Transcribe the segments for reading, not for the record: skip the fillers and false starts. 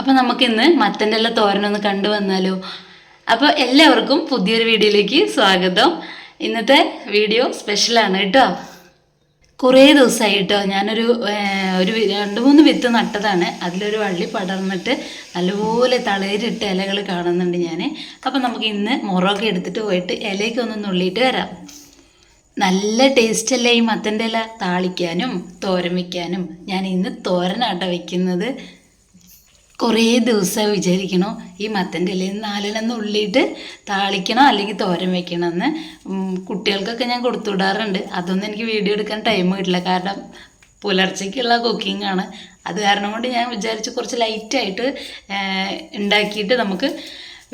അപ്പോൾ നമുക്കിന്ന് മത്തൻ്റെ എല്ലാം തോരനൊന്ന് കണ്ടു വന്നാലോ. അപ്പോൾ എല്ലാവർക്കും പുതിയൊരു വീഡിയോയിലേക്ക് സ്വാഗതം. ഇന്നത്തെ വീഡിയോ സ്പെഷ്യലാണ് കേട്ടോ. കുറേ ദിവസമായി കേട്ടോ ഞാനൊരു 2-3 വിത്ത് നട്ടതാണ്. അതിലൊരു വള്ളി പടർന്നിട്ട് നല്ലപോലെ തളരിട്ട ഇലകൾ കാണുന്നുണ്ട് ഞാൻ. അപ്പോൾ നമുക്ക് ഇന്ന് മുറൊക്കെ എടുത്തിട്ട് പോയിട്ട് ഇലയൊക്കെ ഒന്ന് നുള്ളിയിട്ട് വരാം. നല്ല ടേസ്റ്റ് അല്ലേ ഈ മത്തൻ്റെ ഇല താളിക്കാനും തോരൻ വയ്ക്കാനും. ഞാൻ ഇന്ന് തോരനാട്ടോ വയ്ക്കുന്നത്. കുറേ ദിവസം വിചാരിക്കണോ ഈ മത്തൻ്റെ ഇലയിൽ 4 നുള്ളിയിട്ട് താളിക്കണോ അല്ലെങ്കിൽ തോരൻ വയ്ക്കണമെന്ന്. കുട്ടികൾക്കൊക്കെ ഞാൻ കൊടുത്തു വിടാറുണ്ട്. അതൊന്നും എനിക്ക് വീഡിയോ എടുക്കാൻ ടൈം കിട്ടില്ല, കാരണം പുലർച്ചയ്ക്കുള്ള കുക്കിംഗ് ആണ്. അത് കാരണം കൊണ്ട് ഞാൻ വിചാരിച്ചു കുറച്ച് ലൈറ്റായിട്ട് ഉണ്ടാക്കിയിട്ട് നമുക്ക്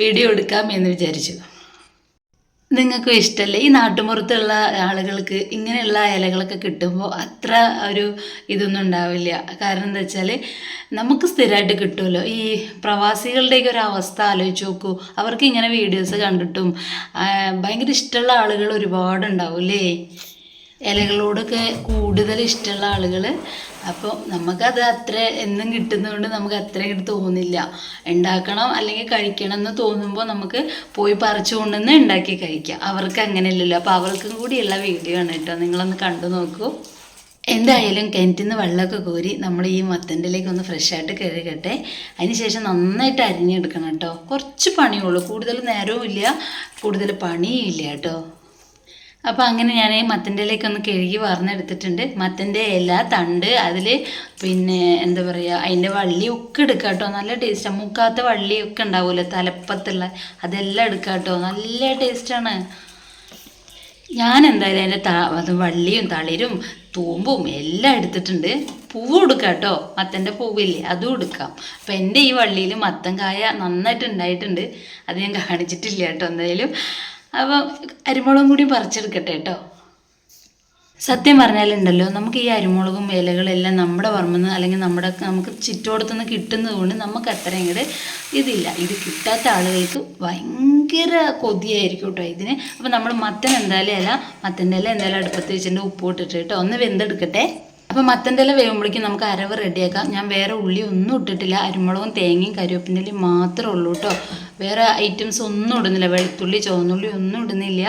വീഡിയോ എടുക്കാം എന്ന് വിചാരിച്ചു. നിങ്ങൾക്കും ഇഷ്ടമല്ലേ ഈ നാട്ടുമ്പുറത്തുള്ള ആളുകൾക്ക് ഇങ്ങനെയുള്ള ഇലകളൊക്കെ കിട്ടുമ്പോൾ അത്ര ഒരു ഇതൊന്നും ഉണ്ടാവില്ല. കാരണം എന്താ വെച്ചാൽ നമുക്ക് സ്ഥിരമായിട്ട് കിട്ടുമല്ലോ. ഈ പ്രവാസികളുടെയൊക്കെ ഒരു അവസ്ഥ ആലോചിച്ച് നോക്കൂ. അവർക്ക് ഇങ്ങനെ വീഡിയോസ് കണ്ടിട്ടും ഭയങ്കര ഇഷ്ടമുള്ള ആളുകൾ ഒരുപാടുണ്ടാവും അല്ലേ, ഇലകളോടൊക്കെ കൂടുതൽ ഇഷ്ടമുള്ള ആളുകൾ. അപ്പോൾ നമുക്കത് അത്ര എന്നും കിട്ടുന്നതുകൊണ്ട് നമുക്ക് അത്രയും തോന്നില്ല. ഉണ്ടാക്കണം അല്ലെങ്കിൽ കഴിക്കണം എന്ന് തോന്നുമ്പോൾ നമുക്ക് പോയി പറിച്ചു കൊണ്ടുവന്ന് ഉണ്ടാക്കി കഴിക്കാം. അവർക്ക് അങ്ങനെയല്ലല്ലോ. അപ്പോൾ അവർക്കും കൂടിയുള്ള വീഡിയോ ആണ് കേട്ടോ, നിങ്ങളൊന്ന് കണ്ടു നോക്കൂ. എന്തായാലും കിണറ്റിൽ നിന്ന് വെള്ളമൊക്കെ കോരി നമ്മൾ ഈ മത്തൻ്റെ ഇലയ്ക്ക് ഒന്ന് ഫ്രഷായിട്ട് കഴുകട്ടെ. അതിന് ശേഷം നന്നായിട്ട് അരിഞ്ഞെടുക്കണം കേട്ടോ. കുറച്ച് പണിയുള്ളൂ, കൂടുതൽ നേരവും ഇല്ല, കൂടുതൽ പണിയും ഇല്ല കേട്ടോ. അപ്പോൾ അങ്ങനെ ഞാൻ മത്തൻ്റെ ഇലയൊക്കെ കഴുകി വാർന്നെടുത്തിട്ടുണ്ട്. മത്തൻ്റെ ഇല, തണ്ട്, അതിൽ പിന്നെ എന്താ പറയുക, അതിൻ്റെ വള്ളിയൊക്കെ എടുക്കാം കേട്ടോ. നല്ല ടേസ്റ്റാണ്. മുക്കാത്ത വള്ളിയൊക്കെ ഉണ്ടാവുമല്ലോ തലപ്പത്തുള്ള, അതെല്ലാം എടുക്കാം കേട്ടോ. നല്ല ടേസ്റ്റാണ്. ഞാൻ എന്തായാലും അതിൻ്റെ വള്ളിയും തളിരും തൂമ്പും എല്ലാം എടുത്തിട്ടുണ്ട്. പൂവ് എടുക്കാം കേട്ടോ, മത്തൻ്റെ പൂവില്ലേ അതും എടുക്കാം. അപ്പം എൻ്റെ ഈ വള്ളിയിൽ മത്തൻ കായ നന്നായിട്ട് ഉണ്ടായിട്ടുണ്ട്. അത് ഞാൻ കാണിച്ചിട്ടില്ല കേട്ടോ. എന്തായാലും അപ്പം അരിമുളകും കൂടി പറിച്ചെടുക്കട്ടെ കേട്ടോ. സത്യം പറഞ്ഞാലുണ്ടല്ലോ, നമുക്ക് ഈ അരിമുളകും ഇലകളെല്ലാം നമ്മുടെ പറമ്പെന്ന് അല്ലെങ്കിൽ നമുക്ക് ചുറ്റോടത്തുനിന്ന് കിട്ടുന്നത് കൊണ്ട് നമുക്ക് അത്രയും ഇങ്ങോട്ട് ഇതില്ല. ഇത് കിട്ടാത്ത ആളുകൾക്ക് ഭയങ്കര കൊതിയായിരിക്കും കേട്ടോ ഇതിന്. അപ്പോൾ നമ്മൾ മത്തൻ്റെ ഇല എന്തായാലും അടുപ്പത്ത് വെച്ചിട്ട് ഉപ്പ് ഇട്ടിട്ട് കേട്ടോ ഒന്ന് വെന്തെടുക്കട്ടെ. അപ്പോൾ മത്തൻ്റെ ഇല വേകുമ്പോഴേക്കും നമുക്ക് അരവ് റെഡിയാക്കാം. ഞാൻ വേറെ ഉള്ളി ഒന്നും ഇട്ടിട്ടില്ല. അരിമുളകും തേങ്ങയും കരിവേപ്പിൻ്റെ ഇലയും മാത്രമേ ഉള്ളൂ കേട്ടോ. വേറെ ഐറ്റംസ് ഒന്നും ഇടുന്നില്ല. വെളുത്തുള്ളി ചുവന്നുള്ളി ഒന്നും ഇടുന്നില്ല.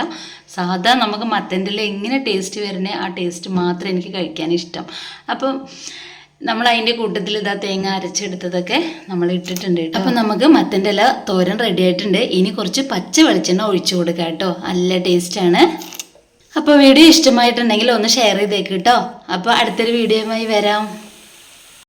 സാധാ നമുക്ക് മത്തൻ്റെ ഇല എങ്ങനെ ടേസ്റ്റ് വരണേ ആ ടേസ്റ്റ് മാത്രമേ എനിക്ക് കഴിക്കാൻ ഇഷ്ടം. അപ്പം നമ്മൾ അതിൻ്റെ കൂട്ടത്തിൽ തേങ്ങ അരച്ചെടുത്തതൊക്കെ നമ്മൾ ഇട്ടിട്ടുണ്ട് കേട്ടോ. അപ്പം നമുക്ക് മത്തൻ്റെ ഇല തോരൻ റെഡി ആയിട്ടുണ്ട്. ഇനി കുറച്ച് പച്ച വെളിച്ചെണ്ണ ഒഴിച്ചു കൊടുക്കാം കേട്ടോ. നല്ല ടേസ്റ്റാണ്. അപ്പോൾ വീഡിയോ ഇഷ്ടമായിട്ടുണ്ടെങ്കിൽ ഒന്ന് ഷെയർ ചെയ്തേക്ക് കേട്ടോ. അപ്പോൾ അടുത്തൊരു വീഡിയോയുമായി വരാം.